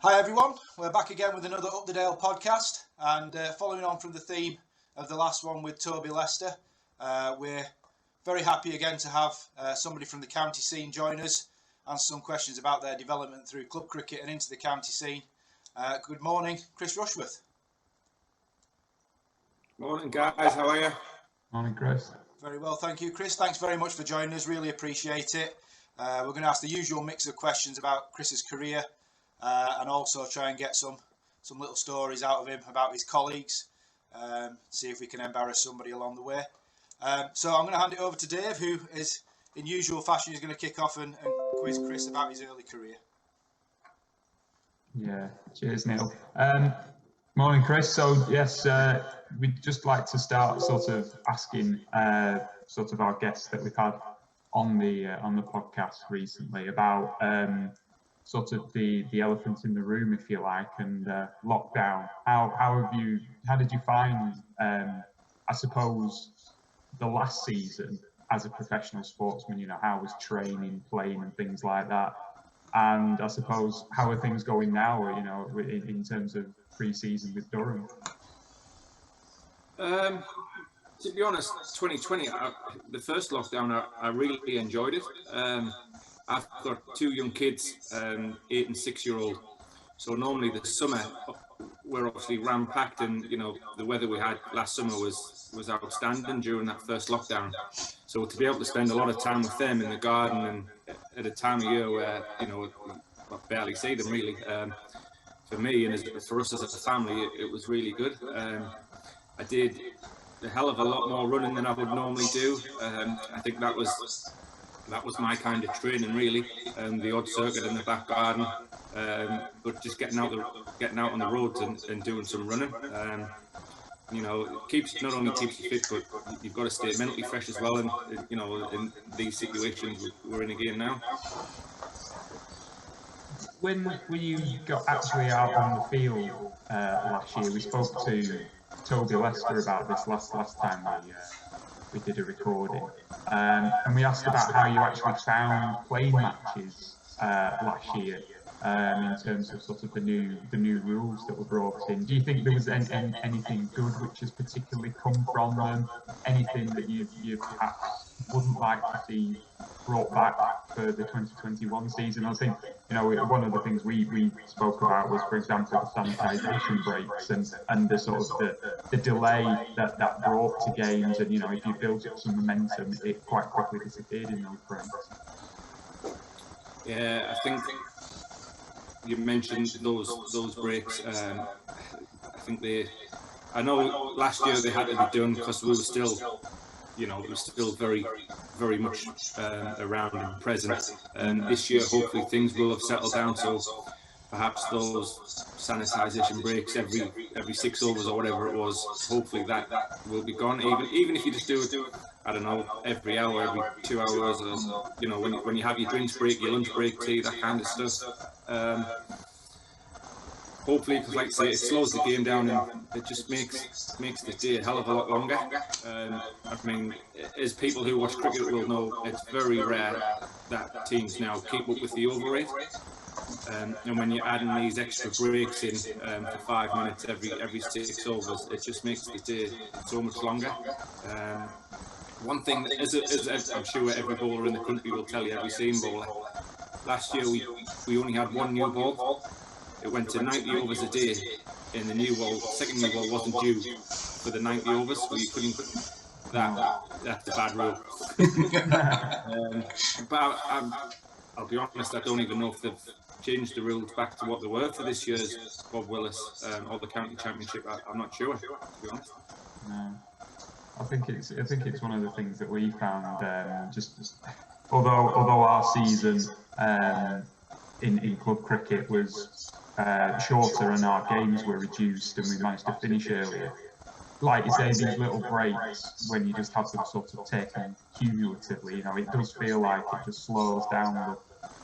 Hi everyone, we're back again with another Up the Dale podcast, and following on from the theme of the last one with Toby Lester, we're very happy again to have somebody from the county scene join us, answer some questions about their development through club cricket and into the county scene. Good morning, Chris Rushworth. Morning guys, how are you? Morning Chris. Very well, thank you Chris. Thanks very much for joining us, really appreciate it. We're going to ask the usual mix of questions about Chris's career, and also try and get some little stories out of him about his colleagues, see if we can embarrass somebody along the way. So I'm going to hand it over to Dave, who is, in usual fashion, is going to kick off and quiz Chris about his early career. Yeah, cheers Neil. Morning Chris. So yes, we'd just like to start sort of asking sort of our guests that we've had on the podcast recently about sort of the elephant in the room, if you like, and lockdown. How did you find I suppose the last season as a professional sportsman? You know, how was training, playing and things like that? And I suppose how are things going now, you know, in terms of pre-season with Durham? To be honest, 2020, the first lockdown, I really enjoyed it. I've got two young kids, 8 and 6 year old. So normally the summer, we're obviously ram-packed, and you know the weather we had last summer was outstanding during that first lockdown. So to be able to spend a lot of time with them in the garden and at a time of year where you know I barely see them really, for me and for us as a family, it was really good. I did a hell of a lot more running than I would normally do. I think that was my kind of training really, the odd circuit in the back garden, but just getting out on the roads and doing some running. You know, it not only keeps you fit, but you've got to stay mentally fresh as well. And you know, in these situations we're in again now. When you got actually out on the field last year, we spoke to Toby Lester about this last time we did a recording, and we asked about how you actually found playing matches last year, in terms of sort of the new rules that were brought in. Do you think there was anything good which has particularly come from them? Anything that you perhaps wouldn't like to see brought back for the 2021 season? I think, you know, one of the things we spoke about was, for example, the sanitisation breaks and the sort of the delay that brought to games, and you know, if you built up some momentum, it quite quickly disappeared in those breaks. Yeah, I think you mentioned those breaks. I think I know last year they had to be done because we were still, you know, it was still very, very much around and present. And this year, hopefully, things will have settled down. So perhaps those sanitisation breaks every 6 overs or whatever it was, hopefully that will be gone. Even if you just do it, I don't know, every hour, every 2 hours, or you know, when you have your drinks break, your lunch break, tea, that kind of stuff. Hopefully, because like I say, it slows the game down and it just makes the day a hell of a lot longer. I mean, as people who watch cricket will know, it's very rare that teams now keep up with the over rate. And when you're adding these extra breaks in for 5 minutes every 6 overs, it just makes the day so much longer. One thing, as I'm sure every bowler in the country will tell you, every seam bowler, last year we only had one new ball. It went to 90 overs a day, and the new ball, second new ball, wasn't due for the 90 overs, so you couldn't. That's a bad rule. But I'll be honest, I don't even know if they've changed the rules back to what they were for this year's Bob Willis or the county championship. I'm not sure, to be honest. No. I think it's one of the things that we found. Just although our season in club cricket was shorter and our games were reduced and we managed to finish earlier, like you say, these little breaks, when you just have them sort of taken cumulatively, you know, it does feel like it just slows down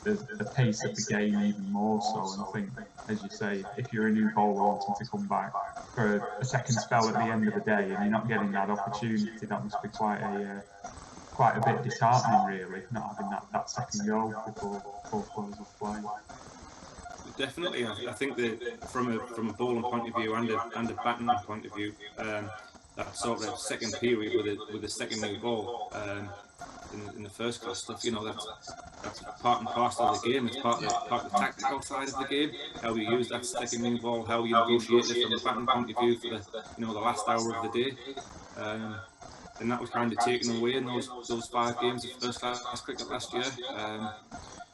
the pace of the game even more so. And I think, as you say, if you're a new bowler wanting to come back for a second spell at the end of the day and you're not getting that opportunity, that must be quite a bit disheartening, really, not having that second goal before close of play. Definitely. I think that from a bowling point of view and a batting point of view, that sort of second period with a second new ball in the first class stuff, you know, that's part and parcel of the game. It's part of the tactical side of the game. How you use that second new ball, how you negotiate it from a batting point of view for the last hour of the day. And that was kind of taken away in those 5 games of first class cricket last year.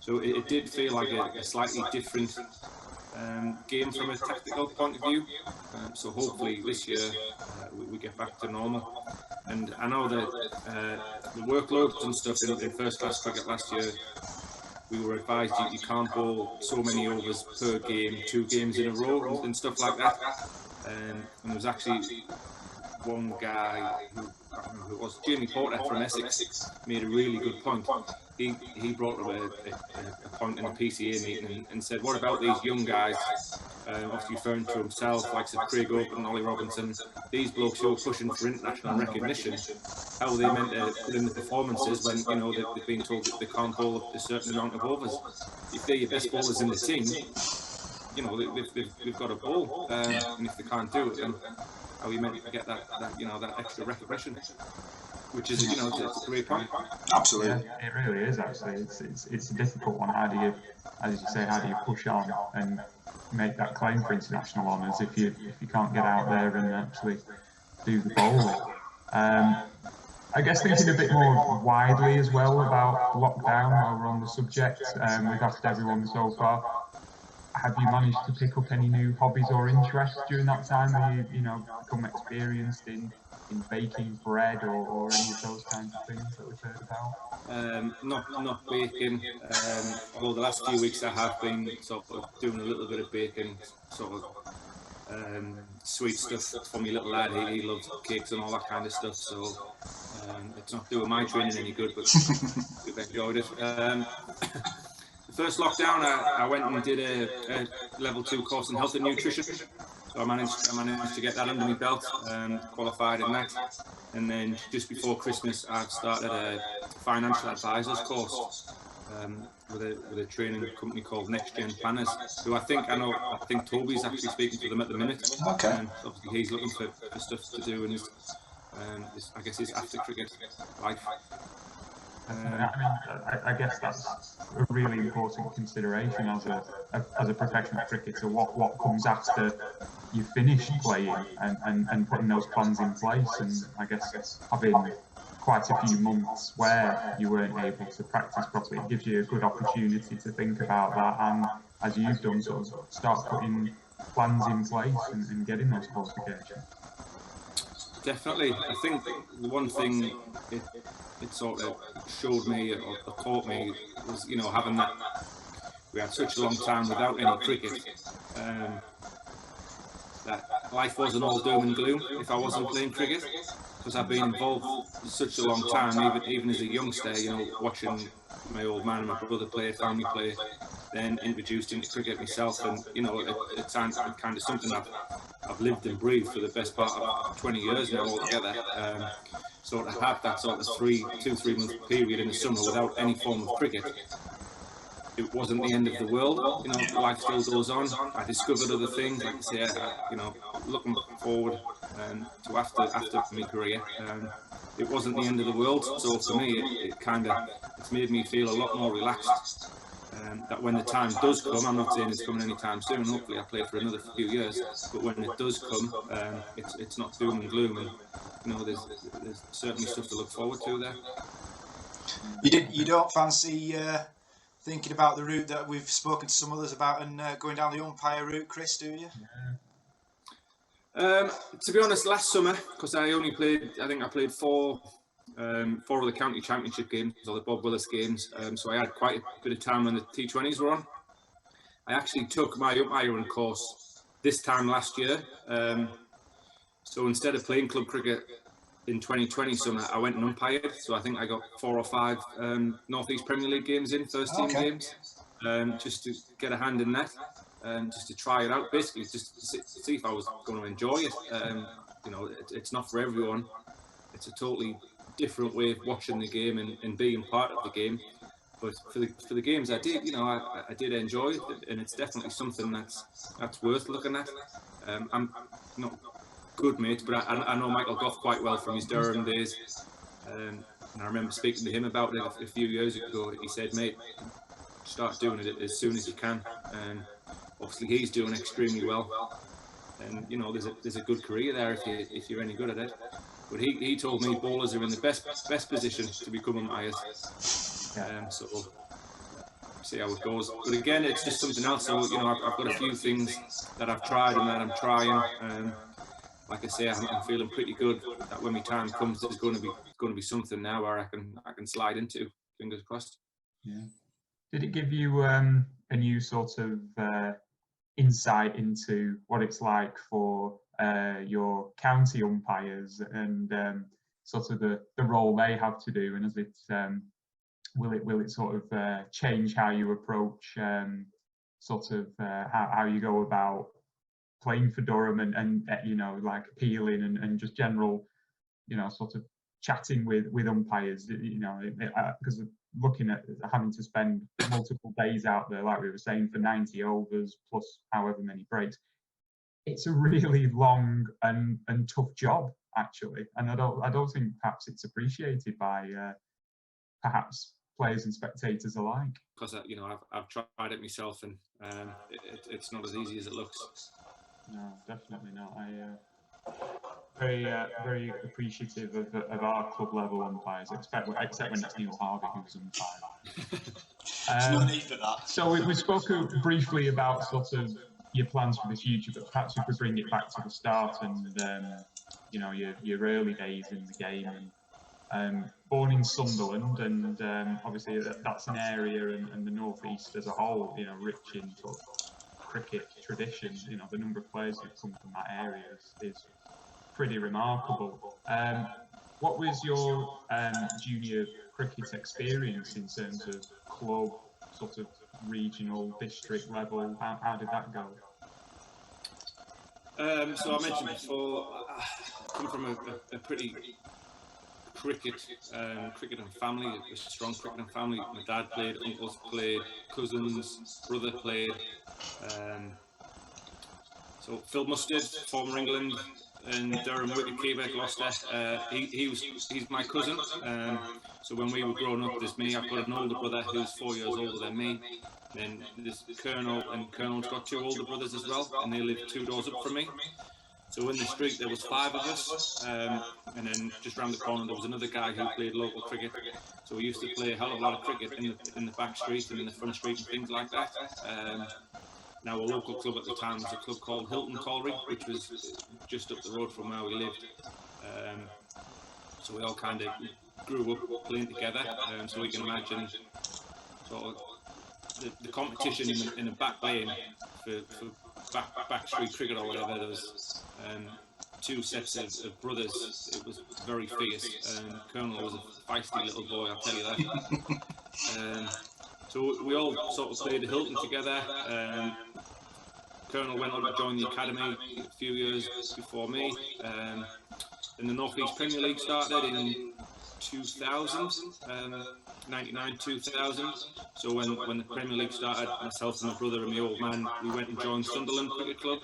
So it did feel like a slightly different game from a tactical point of view. So hopefully this year we get back to normal. And I know that the workloads and stuff in first class cricket last year, we were advised you can't bowl so many overs per game, 2 games in a row and stuff like that. And there was actually one guy who, I can't remember who it was, Jamie Porter from Essex, made a really good point. He brought up a point in a PCA meeting and said, what about these young guys, obviously referring to himself, like Craig Open and Ollie Robinson, these blokes who are pushing for international recognition, how are they meant to put in the performances when, you know, they've been told that they can't bowl a certain amount of overs? If they're your best bowlers in the team, you know, they've got a bowl, and if they can't do it, then how are you meant to get that extra recognition? Which is, it's a great point. Absolutely. Yeah, it really is, actually. It's a difficult one. How do you, as you say, how do you push on and make that claim for international honours if you can't get out there and actually do the bowling? I guess thinking a bit more widely as well about lockdown while we're on the subject, we've asked everyone so far, have you managed to pick up any new hobbies or interests during that time? Have you become experienced in baking bread or any of those kinds of things that we've heard about? Not baking. Although the last few weeks I have been sort of doing a little bit of baking, sort of sweet stuff for my little lad. He loves cakes and all that kind of stuff. So it's not doing my training any good, but we've enjoyed it. The first lockdown, I went and did a level 2 course in health and nutrition. So I managed to get that under my belt and qualified in that. And then just before Christmas, I've started a financial advisors course with a training company called Next Gen Planners, who I think Toby's actually speaking to them at the minute. Okay. Obviously, he's looking for stuff to do in his after cricket life. I guess that's a really important consideration as a professional cricketer. What comes after you finish playing and putting those plans in place, and I guess having quite a few months where you weren't able to practice properly, it gives you a good opportunity to think about that, and as you've done, sort of start putting plans in place and getting those qualifications. Definitely. I think the one thing it sort of showed me or taught me was, having that, we had such a long time without any cricket, that life wasn't all doom and gloom if I wasn't playing cricket, because I've been involved for such a long time, even as a youngster, watching my old man and my brother play, family play, then introduced into cricket myself, and it's kind of something I've lived and breathed for the best part of 20 years now altogether. So to have that sort of 2-3 month period in the summer without any form of cricket, it wasn't the end of the world. Life still goes on. I discovered other things, like I say, looking forward to after my career. It wasn't the end of the world. So for me, it's made me feel a lot more relaxed. That when the time does come, I'm not saying it's coming anytime soon, hopefully I play for another few years, but when it does come, it's not doom and gloom, and there's certainly stuff to look forward to there. You don't fancy thinking about the route that we've spoken to some others about and going down the umpire route, Chris, do you? To be honest, last summer, because I played four of the county championship games, or the Bob Willis games, so I had quite a bit of time when the T20s were on. I actually took my umpiring course this time last year, so instead of playing club cricket in 2020 summer, I went and umpired, so I think I got 4 or 5 North East Premier League games in, first team games, just to get a hand in that, just to try it out, basically just to see if I was going to enjoy it. It's not for everyone. It's a totally different way of watching the game and being part of the game. But for the games I did, you know, I did enjoy it, and it's definitely something that's worth looking at. I'm not good mates, but I know Michael Goff quite well from his Durham days, and I remember speaking to him about it a few years ago. He said, "Mate, start doing it as soon as you can." And obviously, he's doing extremely well, and you know, there's a good career there if you're any good at it. But he told me bowlers are in the best position to become umpires. So we'll see how it goes. But again, it's just something else. So you know, I've got a few things that I've tried and that I'm trying. Like I say, I'm feeling pretty good that when my time comes, there's going to be something now where I can slide into. Fingers crossed. Yeah. Did it give you a new sort of insight into what it's like for your county umpires and sort of the role they have to do, and as it will it sort of change how you approach sort of how you go about playing for Durham and you know, like appealing and just general, you know, sort of chatting with umpires, you know, because looking at having to spend multiple days out there, like we were saying, for 90 overs plus however many breaks, it's a really long and tough job actually, and I don't think perhaps it's appreciated by perhaps players and spectators alike. Because you know, I've tried it myself, and it's not as easy as it looks. No, definitely not. I very appreciative of our club level umpires, except when it's Neil Harvey who's umpire. There's no need for that. So we spoke briefly about sort of your plans for the future, but perhaps we could bring it back to the start and you know, your early days in the game. And born in Sunderland, and obviously that's an area and the North East as a whole, you know, rich in sort of cricket tradition. You know, the number of players who've come from that area is pretty remarkable. What was your junior cricket experience in terms of club, sort of regional, district level? How did that go? So I mentioned before, I come from a pretty cricket and family, a strong cricket and family. My dad played, uncles played, cousins, brother played. So Phil Mustard, former England and Durham wicketkeeper, Gloucester. He's my cousin. So when we were growing up, there's me. I've got an older brother who's 4 years older than me. Then there's Colonel, and Colonel's got two older brothers as well, and they live 2 doors up from me. So in the street there was 5 of us, and then just round the corner there was another guy who played local cricket. So we used to play a hell of a lot of cricket in the back street and in the front street and things like that. Now our local club at the time was a club called Hilton Colliery, which was just up the road from where we lived. So we all kind of grew up playing together. So we can imagine sort of the competition in the back lane for back street cricket or whatever. There was 2 sets of brothers. It was very fierce. Colonel was a feisty little boy, I'll tell you that. So we all sort of played at Hilton together. Colonel went on to join the academy a few years before me. And the North East Premier League started in 2000, 99, 2000. So when the Premier League started, myself and my brother and my old man, we went and joined Sunderland Cricket Club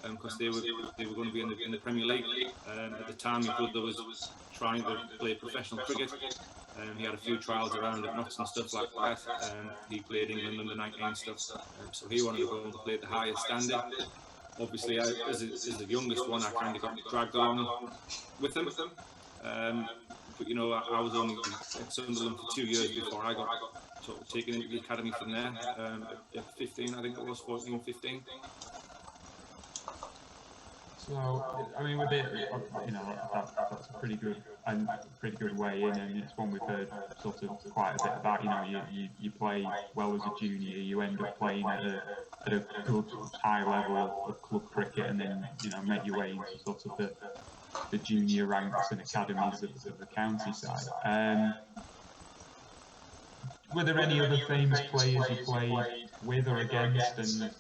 because they were going to be in the Premier League. At the time, my brother was trying to play professional cricket. He had a few trials around at Notts and stuff like that. He played England under 19 stuff. So he wanted to go and play at the highest standard. Obviously, as the youngest one, I kind of got dragged along with him. But you know, I was only at Sunderland for 2 years before I got sort of taken into the academy from there. At 15, I think it was 14, 15. So, I mean, with it, you know, that's a pretty good way in, and it's one we've heard sort of quite a bit about. You know, you play well as a junior, you end up playing at a good high level of club cricket, and then, you know, make your way into sort of the junior ranks and academies of the county side. Were there any other famous players you played with or against, and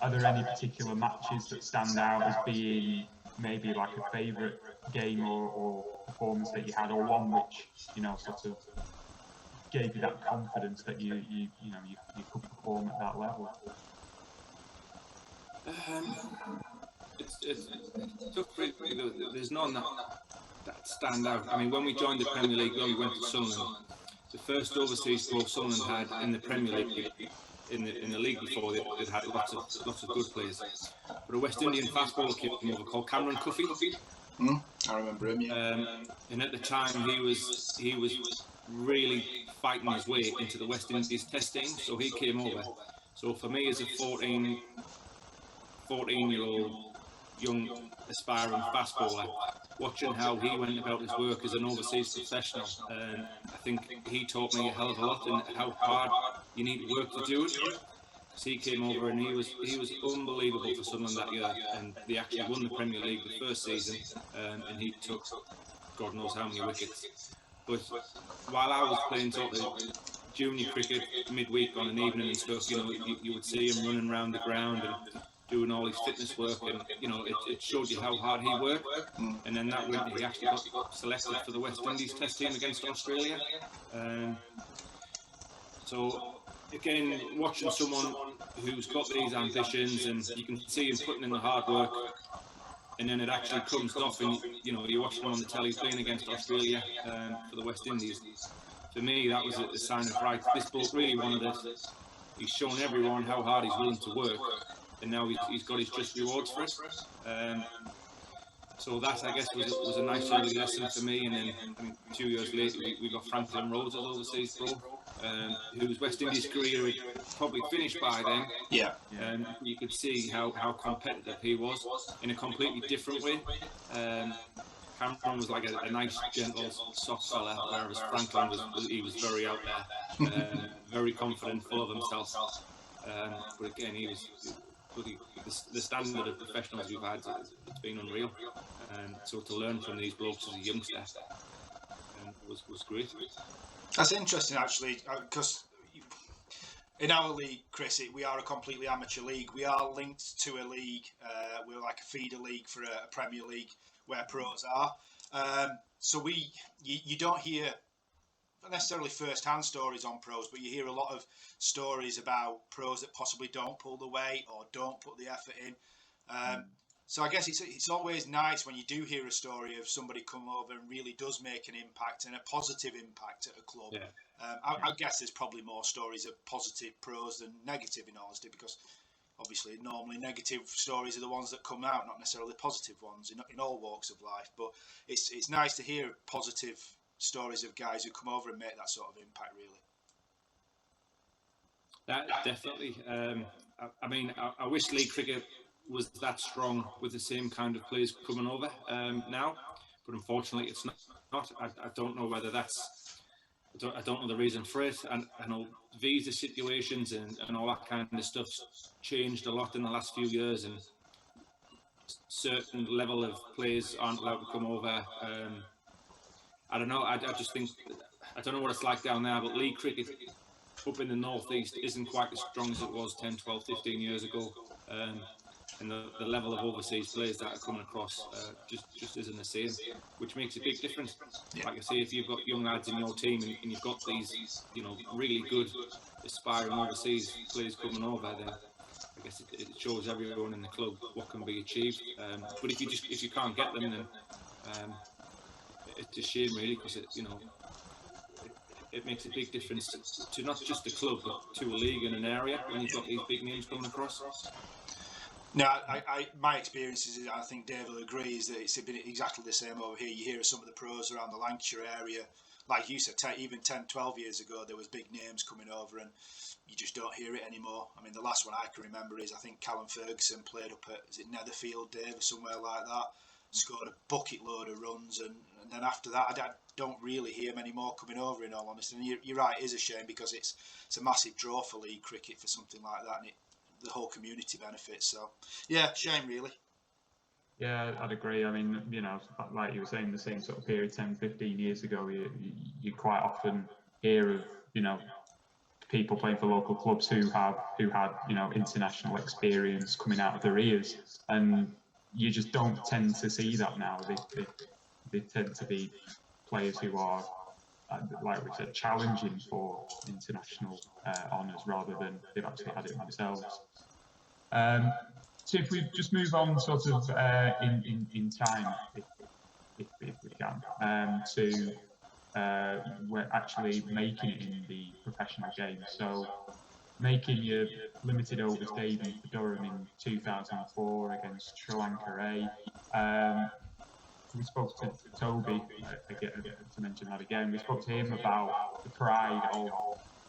are there any particular matches that stand out as being maybe like a favourite game or performance that you had, or one which, you know, sort of gave you that confidence that you could perform at that level? It's tough. Really. There's none that stand out. I mean, when we joined the Premier League, when we went to Sunderland, the first overseas pro Sunderland had in the Premier League, in the league before, they'd had lots of good players. But a West Indian fast bowler came over called Cameron Cuffy. I remember him. Yeah. And at the time, he was really fighting his way into the West Indies test team. So he came over. So for me, as a 14-year-old young aspiring fast bowler, watching how he went about his work as an overseas professional, I think he taught me a hell of a lot, and how hard you need to work to do it. So he came over and he was unbelievable for Sunderland that year, and they actually won the Premier League the first season, and he took God knows how many wickets. But while I was playing sort of junior cricket midweek on an evening and stuff, you would see him running around the ground and doing all his fitness work, and it showed you how hard he worked. And then that winter he actually got selected for the West Indies test team against Australia. So again, watching someone who's got these ambitions, and you can see him putting in the hard work, and then it actually comes off, and you're watching him on the telly playing against Australia for the West Indies. For me, that was a sign of, right, this bloke really wanted it. He's shown everyone how hard he's willing to work, and now he's got his just rewards for it. So that, I guess, was a nice early lesson for me. And then 2 years later, we got Franklin Rhodes as overseas pro, whose West Indies career had probably finished by then. Yeah. You could see how competitive he was in a completely different way. Cameron was like a nice, gentle, soft fella, whereas Franklin was very out there, very confident, full of himself. But again, he was the standard of professionals we've had. It's been unreal. So to learn from these blokes as a youngster was great. That's interesting, actually, because in our league, Chris, we are a completely amateur league. We are linked to a league. We're like a feeder league for a Premier League where pros are. So you don't hear not necessarily first-hand stories on pros, but you hear a lot of stories about pros that possibly don't pull the weight or don't put the effort in. So I guess it's always nice when you do hear a story of somebody come over and really does make an impact, and a positive impact at a club. Yeah. I guess there's probably more stories of positive pros than negative, in honesty, because obviously normally negative stories are the ones that come out, not necessarily positive ones in all walks of life. But it's nice to hear positive stories of guys who come over and make that sort of impact, really. That definitely. I wish league cricket was that strong with the same kind of players coming over now, but unfortunately it's not. I don't know whether that's. I don't know the reason for it. And I know visa situations and all that kind of stuff's changed a lot in the last few years, and certain level of players aren't allowed to come over. I don't know. I just think, I don't know what it's like down there, but league cricket up in the northeast isn't quite as strong as it was 10, 12, 15 years ago. And the level of overseas players that are coming across just isn't the same, which makes a big difference. Yeah. Like I say, if you've got young lads in your team and you've got these, really good aspiring overseas players coming over, then I guess it shows everyone in the club what can be achieved. But if you can't get them, then it's a shame, really, because it makes a big difference to not just the club, but to a league and an area when you've got these big names coming across. No, my experience is, I think Dave will agree, is that it's been exactly the same over here. You hear of some of the pros around the Lancashire area, like you said, even 10, 12 years ago, there was big names coming over, and you just don't hear it anymore. I mean, the last one I can remember is, I think Callum Ferguson played up at, is it Netherfield, Dave, or somewhere like that, scored a bucket load of runs, and then after that, I don't really hear many more coming over, in all honesty. And you're right, it is a shame, because it's a massive draw for league cricket for something like that, and the whole community benefits. So yeah, shame, really. Yeah, I'd agree. I mean, like you were saying, the same sort of period 10, 15 years ago, you quite often hear of people playing for local clubs who had international experience coming out of their ears, and you just don't tend to see that now. They tend to be players who are like we said, challenging for international honours rather than they've actually had it themselves. So if we just move on sort of in time, if we can, to we're actually making it in the professional game. So making your limited overs debut for Durham in 2004 against Sri Lanka A. We spoke to Toby, again, to mention that again, we spoke to him about the pride of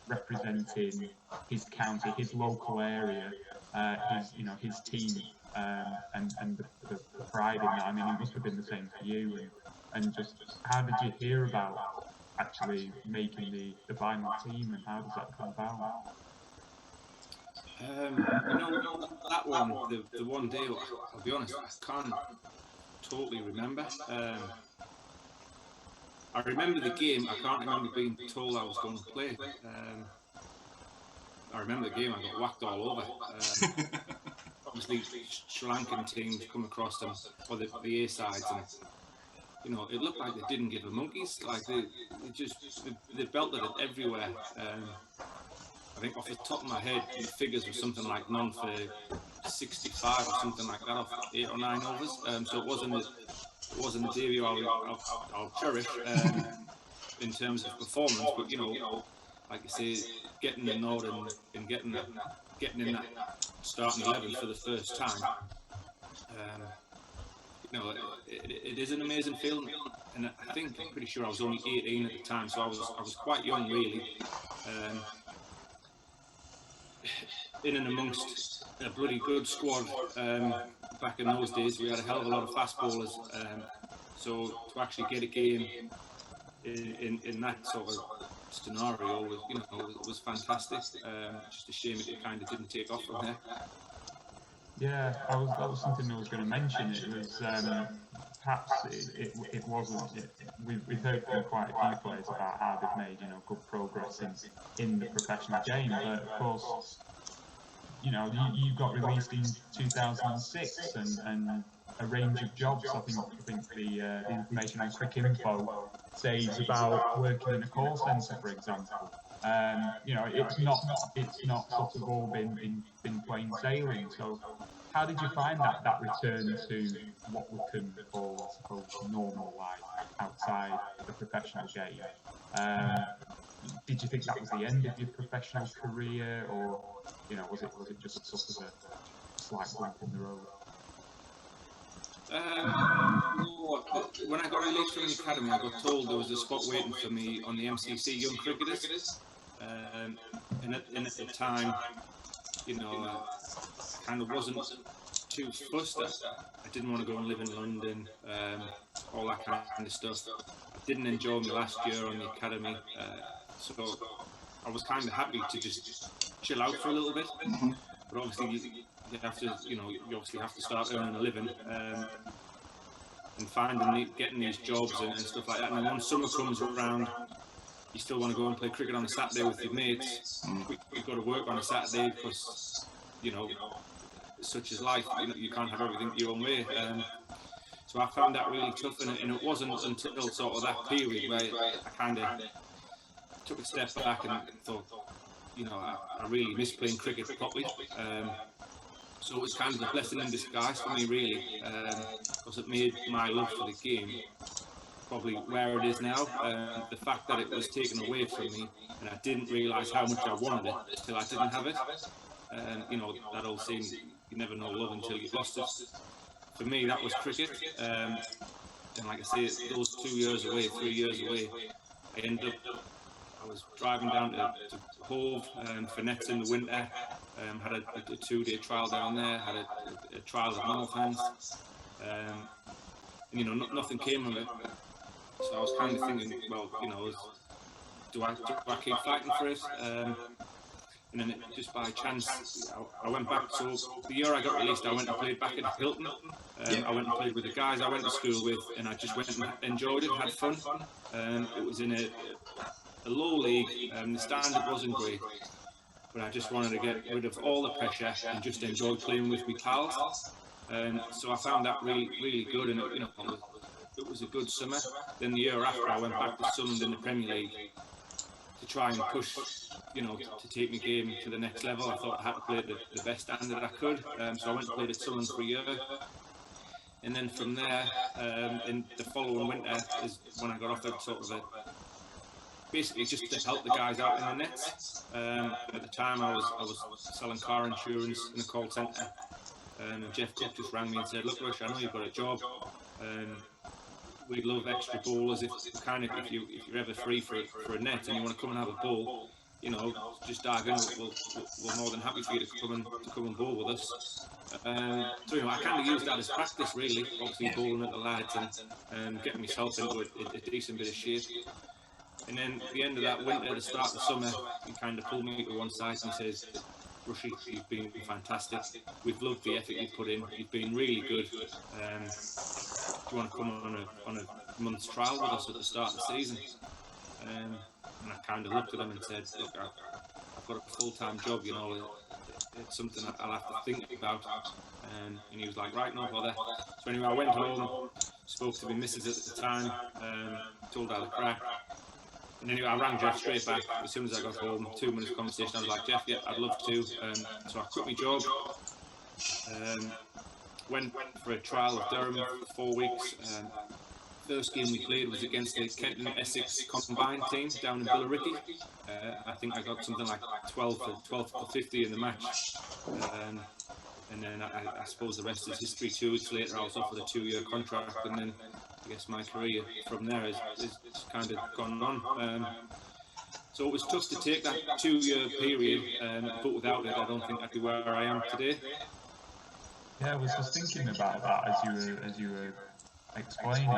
representing his county, his local area, his team, and the pride in that. I mean, it must have been the same for you. And just how did you hear about actually making the final team, and how does that come about? That one, the one day, I'll be honest, I can't totally remember. I remember the game. I can't remember being told I was going to play. I remember the game. I got whacked all over. Obviously, Sri Lankan teams come across them, or the A sides, and it looked like they didn't give a monkeys. Like they belted it everywhere. I think off the top of my head, the figures were something like none for 65 or something like that off 8 or 9 overs. So it wasn't a debut I'll cherish in terms of performance. But like you say, getting the nod and getting in that starting 11 for the first time. It is an amazing feeling, and I'm pretty sure I was only 18 at the time, so I was quite young really. In and amongst a bloody good squad back in those days, we had a hell of a lot of fast bowlers. So to actually get a game in that sort of scenario was fantastic. Just a shame it kind of didn't take off from there. Yeah, that was something I was going to mention. It was perhaps it wasn't. We've heard from quite a few players about how they've made good progress in the professional game, but of course, you got released in 2006 and a range of jobs. I think the information on Quick Info says about working in a call centre, for example. It's not sort of all been plain sailing. So how did you find that return to what we can call, I suppose, normal life outside the professional game? Did you think that was the end of your professional career, or was it just sort of a slight bump in the road? When I got released from the academy, I got told there was a spot waiting for me on the MCC Young Cricketers, and at the time, I kind of wasn't too fussed. I didn't want to go and live in London, all that kind of stuff. I didn't enjoy my last year on the academy, so I was kind of happy to just chill out for a little bit. But obviously, you obviously have to start earning a living, and getting these jobs and stuff like that. And then once summer comes around, you still want to go and play cricket on a Saturday with your mates. We've got to work on a Saturday because, such is life. You can't have everything your own way. So I found that really tough, and it wasn't until sort of that period where I kind of took a step back and thought, I really miss playing cricket properly. So it was kind of a blessing in disguise for me, really, because it made my love for the game probably where it is now. The fact that it was taken away from me, and I didn't realise how much I wanted it till I didn't have it. That old saying, you never know love until you've lost it. For me, that was cricket. And like I say, those 2 years away, 3 years away, I was driving down to Hove for nets in the winter. Had a 2-day trial down there, had a trial at Northlands. Nothing came of it. So I was kind of thinking, well, do I keep fighting for it? And then just by chance, I went back. So the year I got released, I went and played back at Hilton. I went and played with the guys I went to school with, and I just went and enjoyed it, had fun. It was in a low league, the standard wasn't great, but I just wanted to get rid of all the pressure and just enjoy playing with my pals. So I found that really, really good, and it was a good summer. Then the year after, I went back to Sunderland in the Premier League to try and push, you know, to take my game to the next level. I thought I had to play the best standard I could. So I went and played at Sunderland for a year. And then from there, in the following winter is when I got offered sort of basically just to help the guys out in the nets. At the time, I was selling car insurance in a call centre. And Jeff Cook just rang me and said, "Look, Rush, I know you've got a job. We'd love extra bowlers if you're ever free for a net and you want to come and have a bowl, you know, just dive in. We're more than happy for you to come and bowl with us." So, you know, I kind of used that as practice, really, obviously bowling at the lads and getting myself into a decent bit of shape. And then at the end of that winter, the start of the summer, he kind of pulled me to one side and he says, "Rushy, you've been fantastic. We've loved the effort you've put in. You've been really good. Do you want to come on a month's trial with us at the start of the season?" And I kind of looked at him and said, "Look, I've got a full-time job, you know, it's something I'll have to think about." And he was like, "Right, no bother." So anyway, I went home, spoke to my missus at the time, told her the crack. And anyway, I rang Jeff straight back as soon as I got home. 2 minutes conversation. I was like, "Jeff, yeah, I'd love to." So I quit my job. Went for a trial of Durham for 4 weeks. First game we played was against the Kent and Essex combined team down in Billericay. I think I got something like 12 for 50 in the match. And then I suppose the rest is history. 2 weeks later, I was offered a 2-year contract, and then I guess my career from there is kind of gone on. So it was tough to take that 2-year period, but without it, I don't think I'd be where I am today. Yeah, I was just thinking about that as you were explaining.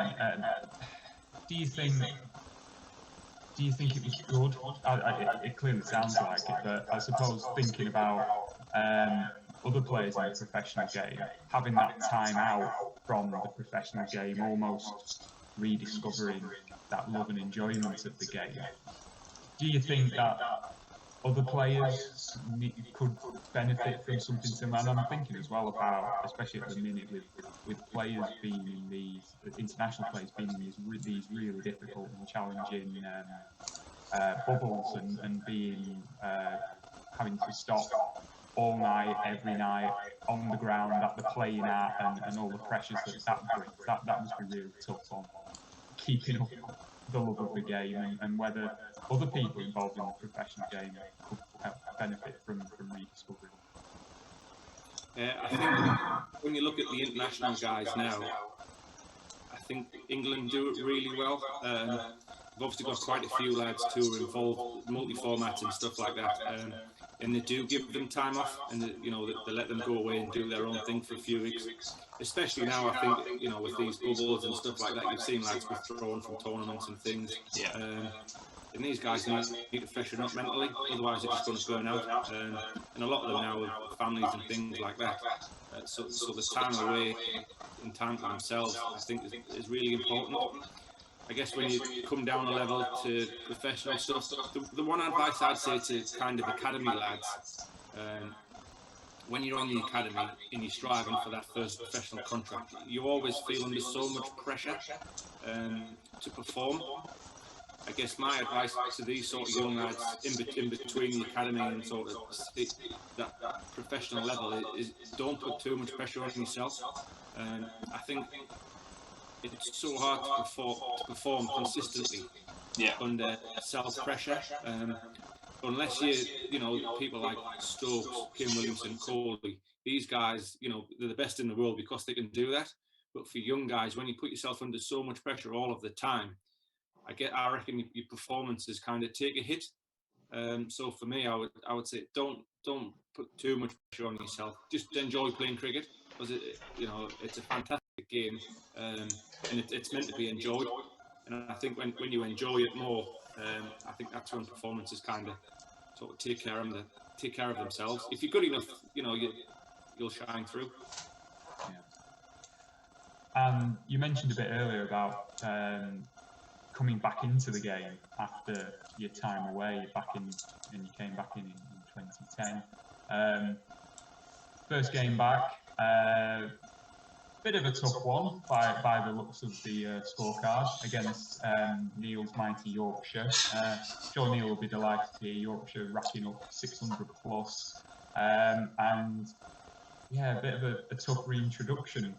Do you think it was good? It clearly sounds like it, but I suppose thinking about other players in the professional game, having that time out from the professional game, almost rediscovering that love and enjoyment of the game. Do you think that other players could benefit from something similar? And I'm thinking as well about, especially at the minute, with players being in these international players being in these really difficult and challenging bubbles and being having to stop all night, every night, on the ground, at the playing at, and all the pressures that brings. That must be really tough on keeping up the love of the game, and whether other people involved in the professional game could benefit from rediscovering. I think when you look at the international guys now, I think England do it really well. We've obviously got quite a few lads who are involved, multi-formats and stuff like that. And they do give them time off, and they let them go away and do their own thing for a few weeks. Especially now, I think, you know, with these bubbles and stuff like that, you've seen lads withdrawn from tournaments and things. Yeah. And these guys need to freshen up mentally, otherwise they're just going to burn out. And a lot of them now have families and things like that. So the time away and time for themselves, I think, is really important. I guess when you come down a level to professional stuff, the one advice I'd say to kind of academy lads, when you're on the academy and you're striving for that first professional contract, you always feel under so much pressure to perform. I guess my advice to these sort of young lads in between the academy and sort of that professional level is don't put too much pressure on yourself. I think it's so hard to perform consistently under self-pressure. Unless you know, people like Stokes, Kim Williamson, Coley, these guys, you know, they're the best in the world because they can do that. But for young guys, when you put yourself under so much pressure all of the time, I reckon your performances kind of take a hit. So for me, I would say don't put too much pressure on yourself. Just enjoy playing cricket, because it's a fantastic game, and it's meant to be enjoyed. And I think when you enjoy it more, I think that's when performances kind of sort of take care of themselves. If you're good enough, you know, you'll shine through. Yeah. You mentioned a bit earlier about coming back into the game after your time away, and you came back in 2010. First game back, bit of a tough one by the looks of the scorecard against Neil's mighty Yorkshire. Sure, Neil will be delighted to hear Yorkshire racking up 600 plus, and yeah, a bit of a tough reintroduction.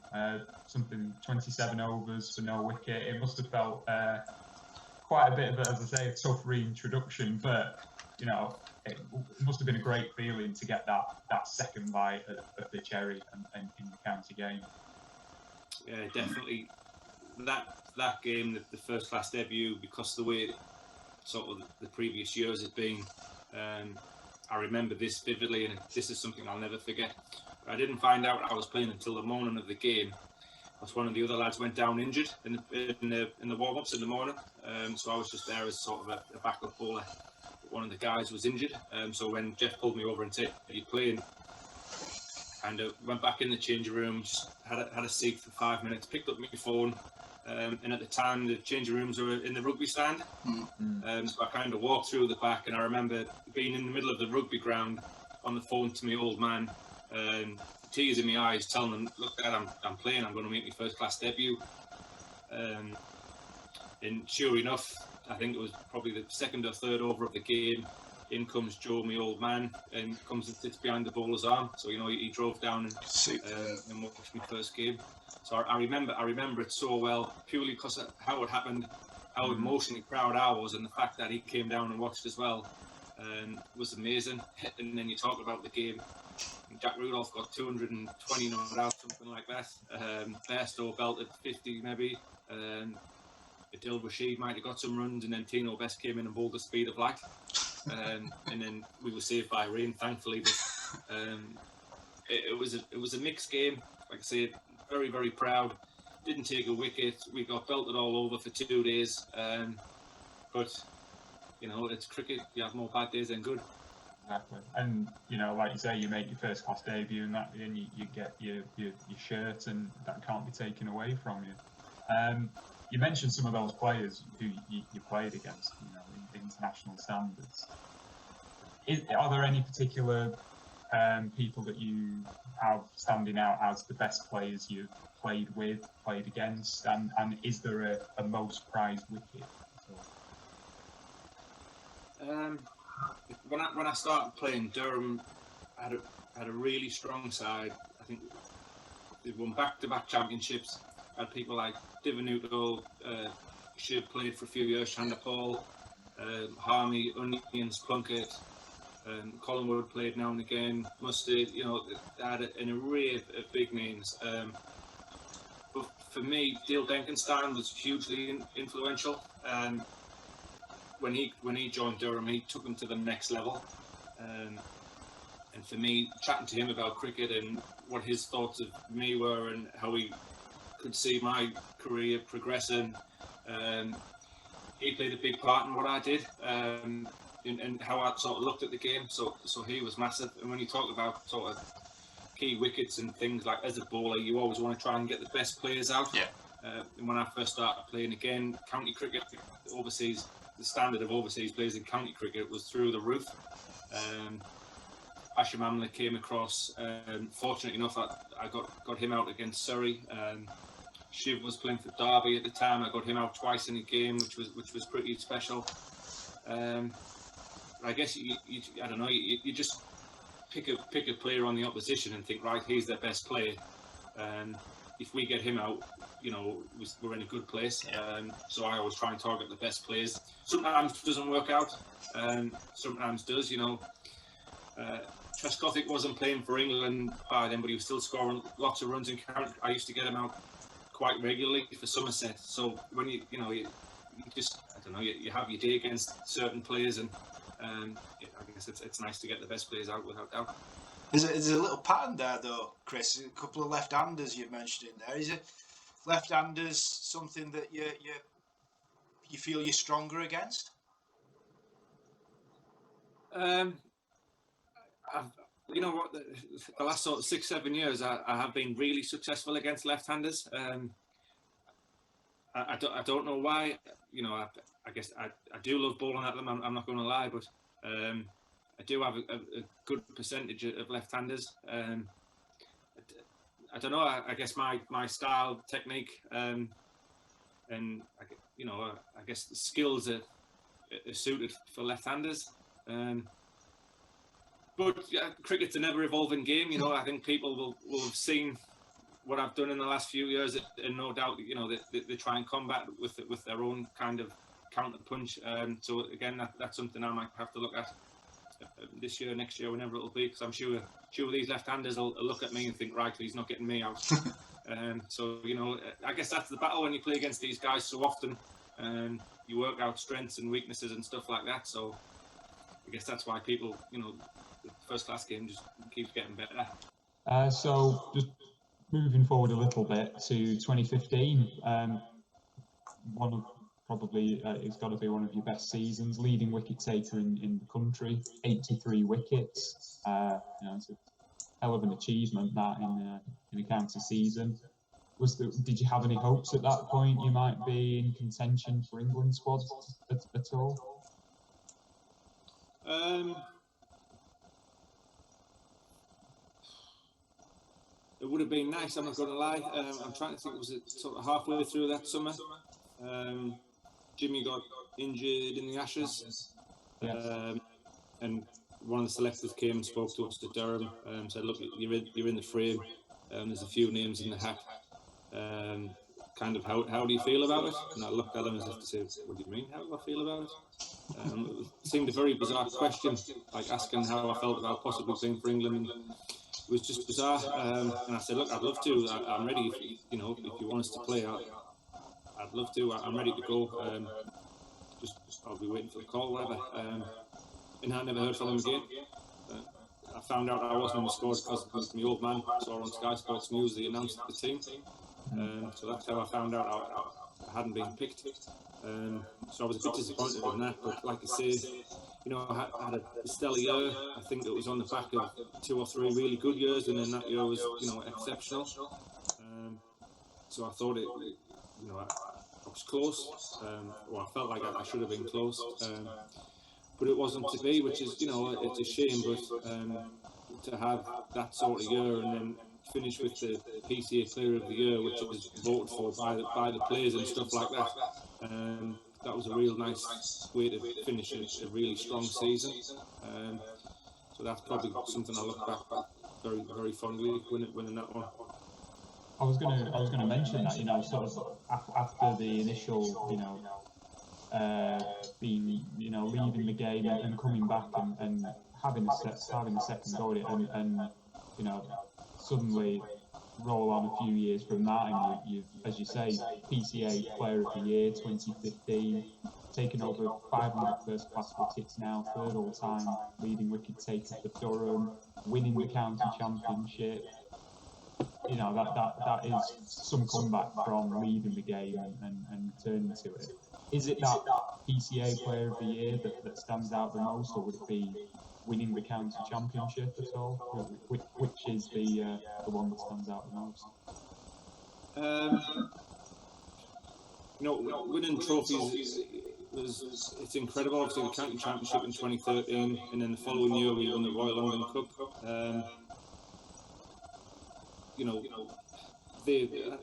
Something 27 overs for no wicket. It must have felt quite a bit of, as I say, a tough reintroduction, but you know, it must have been a great feeling to get that second bite of the cherry and in the county game. Yeah, definitely. That game, the first class debut, because the way sort of the previous years had been, I remember this vividly, and this is something I'll never forget. I didn't find out I was playing until the morning of the game. Because one of the other lads went down injured in the warm-ups in the morning, so I was just there as sort of a backup bowler. One of the guys was injured, so when Jeff pulled me over and said, "Are you playing?" And went back in the changing room, just had a seat for 5 minutes, picked up my phone, and at the time the changing rooms were in the rugby stand. So I kind of walked through the back, and I remember being in the middle of the rugby ground on the phone to my old man, tears in my eyes, telling them, "Look, Dad, I'm playing. I'm going to make my first class debut." And sure enough, I think it was probably the second or third over of the game. In comes Joe, my old man, and comes and sits behind the bowler's arm. So he drove down and watched my first game. So I remember it so well, purely because of how it happened, how emotionally proud I was, and the fact that he came down and watched as well, was amazing. And then you talk about the game. Jack Rudolph got 220 not out, something like that. Bairstow belted 50 maybe. Adil Rashid might have got some runs, and then Tino Best came in and bowled the speed of light. And then we were saved by rain, thankfully. But it was a mixed game. Like I say, very, very proud. Didn't take a wicket. We got belted all over for 2 days. But it's cricket. You have more bad days than good. Exactly. And like you say, you make your first class debut, and you get your shirt, and that can't be taken away from you. You mentioned some of those players who you played against, in international standards. Are there any particular people that you have standing out as the best players you've played with, played against, and is there a most prized wicket? When I started playing, Durham had a really strong side. I think they won back-to-back championships. Had people like Divanuto, Shiv played for a few years, Chandapal, Harmy, Onions, Plunkett, Collingwood played now and again, Mustard. They had an array of big names. But for me, Dale Denkenstein was hugely influential. When he joined Durham, he took him to the next level. And for me, chatting to him about cricket and what his thoughts of me were and how he could see my career progressing, he played a big part in what I did, and how I sort of looked at the game. So he was massive. And when you talk about sort of key wickets and things like, as a bowler, you always want to try and get the best players out. Yeah. And when I first started playing again, county cricket, overseas, the standard of overseas players in county cricket was through the roof. Asham Amla came across. Fortunate enough, I got him out against Surrey. Shiv was playing for Derby at the time. I got him out twice in a game, which was pretty special. I guess I don't know. You just pick a player on the opposition and think, right, he's their best player. If we get him out, we're in a good place. So I always try and target the best players. Sometimes it doesn't work out. Sometimes does. Trescothick wasn't playing for England by then, but he was still scoring lots of runs in county. I used to get him out quite regularly for Somerset. So when you just, I don't know, you have your day against certain players, and I guess it's nice to get the best players out without doubt. There's a little pattern there though, Chris. A couple of left-handers you've mentioned in there. Is it left-handers something that you feel you're stronger against? You know what? The last sort of 6-7 years, I have been really successful against left-handers. I don't know why. I guess I do love bowling at them. I'm not going to lie, but I do have a good percentage of left-handers. I don't know. I guess my style, technique, and I guess the skills are suited for left-handers. But cricket's an ever-evolving game. I think people will have seen what I've done in the last few years, and no doubt, they try and combat with their own kind of counter punch. So again, that's something I might have to look at this year, next year, whenever it'll be, because I'm sure these left-handers will look at me and think, right, he's not getting me out. So I guess that's the battle when you play against these guys so often. You work out strengths and weaknesses and stuff like that. So I guess that's why people, the first-class game just keeps getting better. So just moving forward a little bit to 2015, one of probably it's got to be one of your best seasons, leading wicket taker in the country, 83 wickets. It's a hell of an achievement that in a county season. Did you have any hopes at that point you might be in contention for England squad at all? It would have been nice, I'm not going to lie. I'm trying to think, was it sort of halfway through that summer? Jimmy got injured in the Ashes. Yes. And one of the selectors came and spoke to us at Durham, said, look, you're in the frame. There's a few names in the hat. Kind of, how do you feel about it? And I looked at him as if to say, what do you mean, how do I feel about it? It seemed a very bizarre question, like asking how I felt about possibly playing for England. It was just bizarre. And I said, look, I'd love to. I'm ready. If you want us to play, I'd love to. I'm ready to go. I'll be waiting for the call, whatever. And I never heard from him again. I found out I wasn't in the squad because my old man saw on Sky Sports News they announced the team. So that's how I found out I hadn't been picked. So I was a bit disappointed in that. But like I say, I had a stellar year. I think it was on the back of 2 or 3 really good years, and then that year was, exceptional. So I thought I was close. I felt like I should have been close. But it wasn't to be, which is, it's a shame. But to have that sort of year and then finish with the PCA Player of the Year, which was voted for by the players and stuff like that, that was a real nice way to finish a really strong season. So that's probably something I look back very, very fondly, winning that one. I was gonna mention that, sort of after the initial, being, leaving the game and coming back and having a second go at it, and suddenly roll on a few years from that, and you've, as you say, PCA Player of the Year 2015, taken over 500 first-class wickets now, 3rd all-time leading wicket taker for Durham, winning the county championship. That is some comeback from leaving the game and returning to it. Is it that PCA Player of the Year that stands out the most, or would it be winning the county championship at all? Which is the one that stands out the most? Winning trophies it's incredible. Obviously, the county championship in 2013, and then the following year we won the Royal London Cup.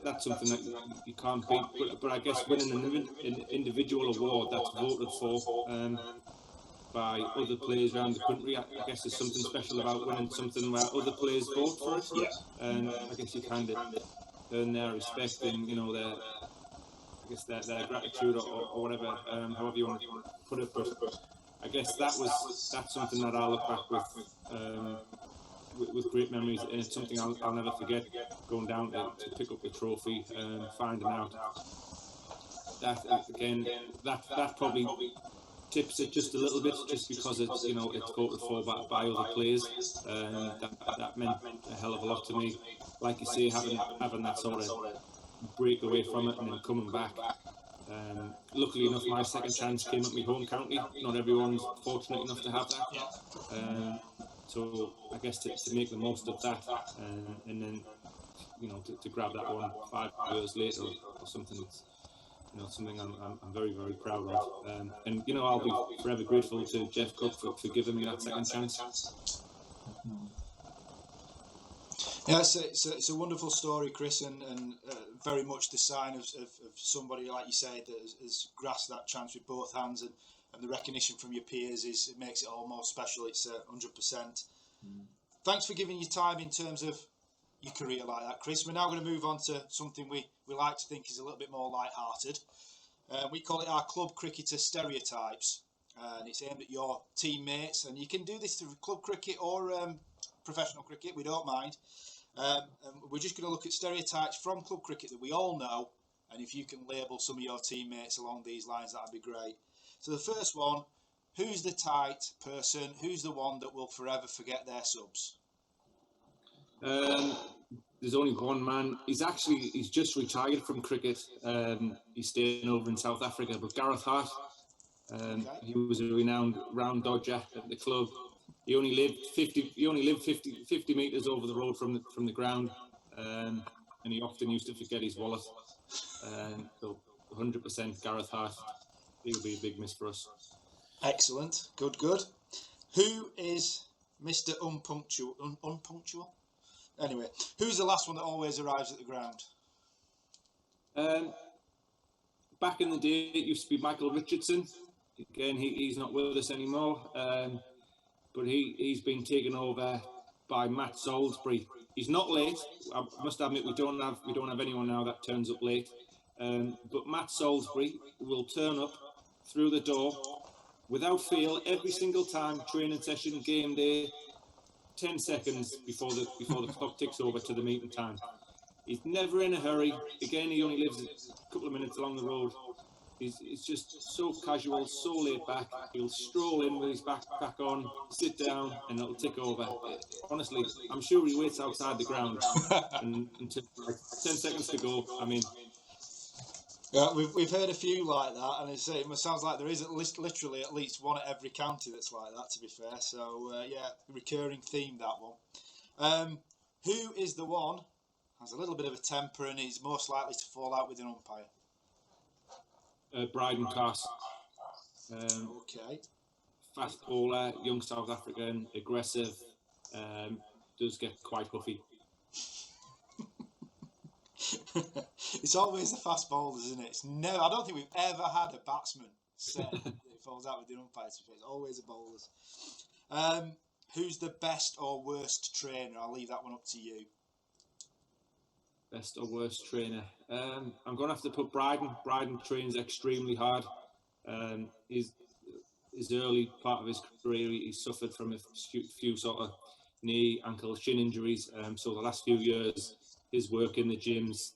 That's something that you can't beat. But I guess winning an individual award that's voted for by other players around the country, I guess there's something special about winning something where other players vote for it. Yeah. And I guess you kind of earn their respect and their gratitude or whatever, however you want to put it. But I guess that's something that I'll look back with great memories, and it's something I'll never forget. Going down to pick up the trophy and finding out that again that probably tips it just a little bit, just because it's it's voted for by other players. That meant a hell of a lot to me. Like you say, having that sort of break away from it and then coming back. Luckily enough, my second chance came at my home county. Not everyone's fortunate enough to have that. So I guess to make the most of that, and then to grab that one 5 years later or something, it's something I'm very, very proud of. And I'll be forever grateful to Jeff Cook for giving me that second chance. Yeah, it's a wonderful story, Chris, and very much the sign of somebody, like you say, that has grasped that chance with both hands, and the recognition from your peers it makes it all more special. It's 100%. Thanks for giving your time in terms of your career like that, Chris. We're now going to move on to something we like to think is a little bit more light-hearted. We call it our club cricketer stereotypes, and it's aimed at your teammates, and you can do this through club cricket or professional cricket, we don't mind. And we're just going to look at stereotypes from club cricket that we all know, and if you can label some of your teammates along these lines, that'd be great. So the first one, who's the tight person? Who's the one that will forever forget their subs? There's only one man. He's just retired from cricket. He's staying over in South Africa, but Gareth Hart. He was a renowned round dodger at the club. He only lived 50 metres over the road from the ground, and he often used to forget his wallet. So 100% Gareth Hart. He'll be a big miss for us. Excellent. Good. Who is Mr. Unpunctual? Anyway, who's the last one that always arrives at the ground? Back in the day, it used to be Michael Richardson. Again, he's not with us anymore. But he's been taken over by Matt Salisbury. He's not late. I must admit we don't have anyone now that turns up late. But Matt Salisbury will turn up through the door without fail every single time, training session, game day, 10 seconds before the clock ticks over to the meeting time. He's never in a hurry. Again, he only lives a couple of minutes along the road. He's just so casual, so laid back. He'll stroll in with his backpack on, sit down, and it'll tick over. Honestly, I'm sure he waits outside the ground until like 10 seconds to go. I mean, yeah, we've heard a few like that, and it sounds like there is literally at least one at every county that's like that. To be fair, so yeah, recurring theme, that one. Who is the one has a little bit of a temper and is most likely to fall out with an umpire? Bryden Cass. Okay. Fast bowler, young South African, aggressive, does get quite huffy. It's always the fast bowlers, isn't it? I don't think we've ever had a batsman say that he falls out with the umpire. It's always the bowlers. Who's the best or worst trainer? I'll leave that one up to you. Best or worst trainer? I'm going to have to put Bryden. Bryden trains extremely hard. His early part of his career, he suffered from a few sort of knee, ankle, shin injuries. So the last few years, his work in the gyms,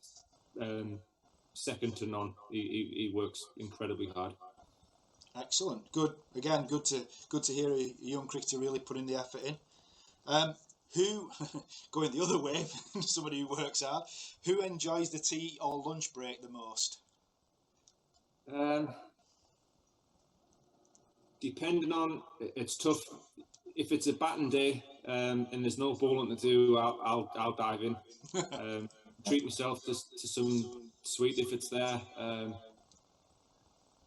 second to none. He works incredibly hard. Excellent. Good. Again, good to hear a young cricketer really putting the effort in. Who, going the other way, somebody who works hard, who enjoys the tea or lunch break the most? Depending on, it's tough. If it's a batting day and there's no bowling to do, I'll dive in. Treat myself to some sweet if it's there.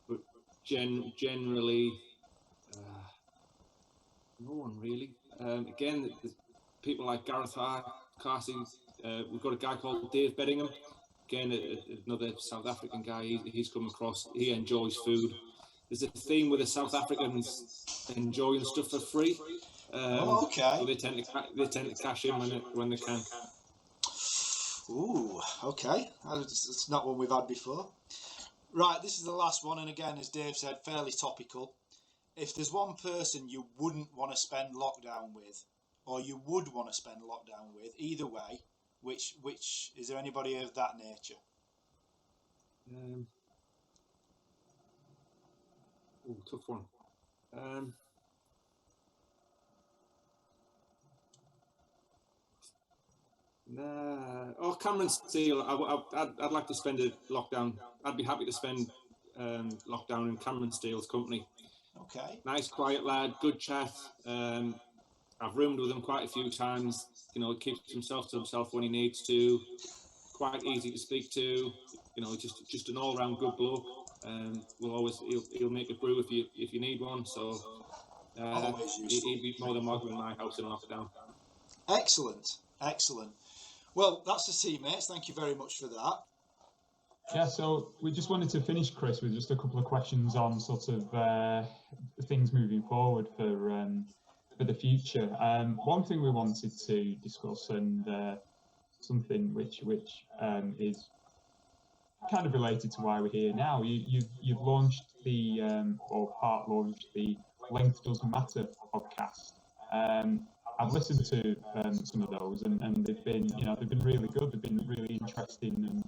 But generally, no one really. Again, people like Gareth Hart, Carsey. We've got a guy called Dave Beddingham. Again, another South African guy. He's come across. He enjoys food. There's a theme with the South Africans enjoying stuff for free. Okay. So they tend to cash in when they can. Ooh, okay. It's not one we've had before. Right, this is the last one, and again, as Dave said, fairly topical. If there's one person you wouldn't want to spend lockdown with, or you would want to spend lockdown with, either way, which is there anybody of that nature? Tough one. Cameron Steele. I'd like to spend a lockdown. I'd be happy to spend lockdown in Cameron Steele's company. Okay. Nice, quiet lad, good chat. I've roomed with him quite a few times. You know, keeps himself to himself when he needs to. Quite easy to speak to. You know, just an all-round good bloke. He'll make a brew if you need one. So he'd be more than welcome in my house in lockdown. Excellent. Well, that's the teammates. Thank you very much for that. Yeah, so we just wanted to finish, Chris, with just a couple of questions on sort of things moving forward for the future. One thing we wanted to discuss, and something which is kind of related to why we're here now. You've launched the or part launched the Length Doesn't Matter podcast. I've listened to some of those, and they've been really good. They've been really interesting and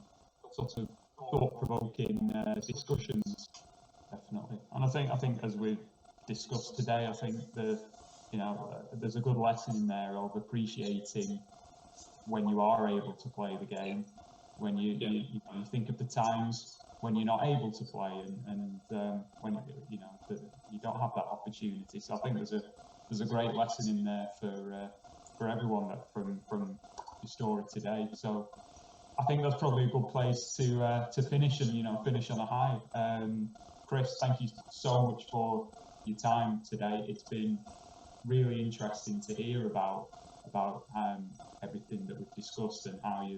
sort of thought-provoking discussions, definitely. And I think as we've discussed today, I think there's a good lesson in there of appreciating when you are able to play the game, when you think of the times when you're not able to play, and when you don't have that opportunity. So I think there's a great lesson in there for everyone from your story today. So I think that's probably a good place to finish, and finish on a high. Chris, thank you so much for your time today. It's been really interesting to hear about everything that we've discussed and how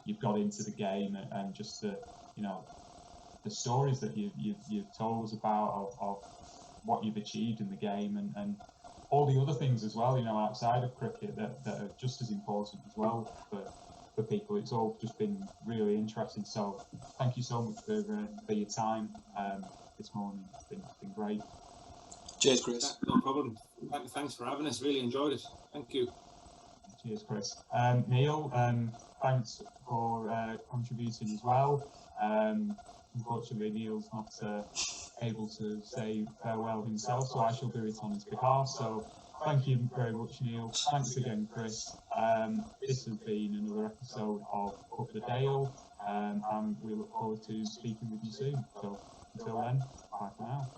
you've got into the game, and just the stories that you've told us about of what you've achieved in the game, and all the other things as well, outside of cricket that are just as important as well for people. It's all just been really interesting. So thank you so much for your time this morning. It's been great. Cheers, Chris. No problem. Thanks for having us. Really enjoyed it. Thank you. Cheers, Chris. Neil, thanks for contributing as well. Unfortunately, Neil's not able to say farewell himself, so I shall do it on his behalf. So thank you very much, Neil. Thanks again, Chris. This has been another episode of Up the Dale, and we look forward to speaking with you soon. So until then, bye for now.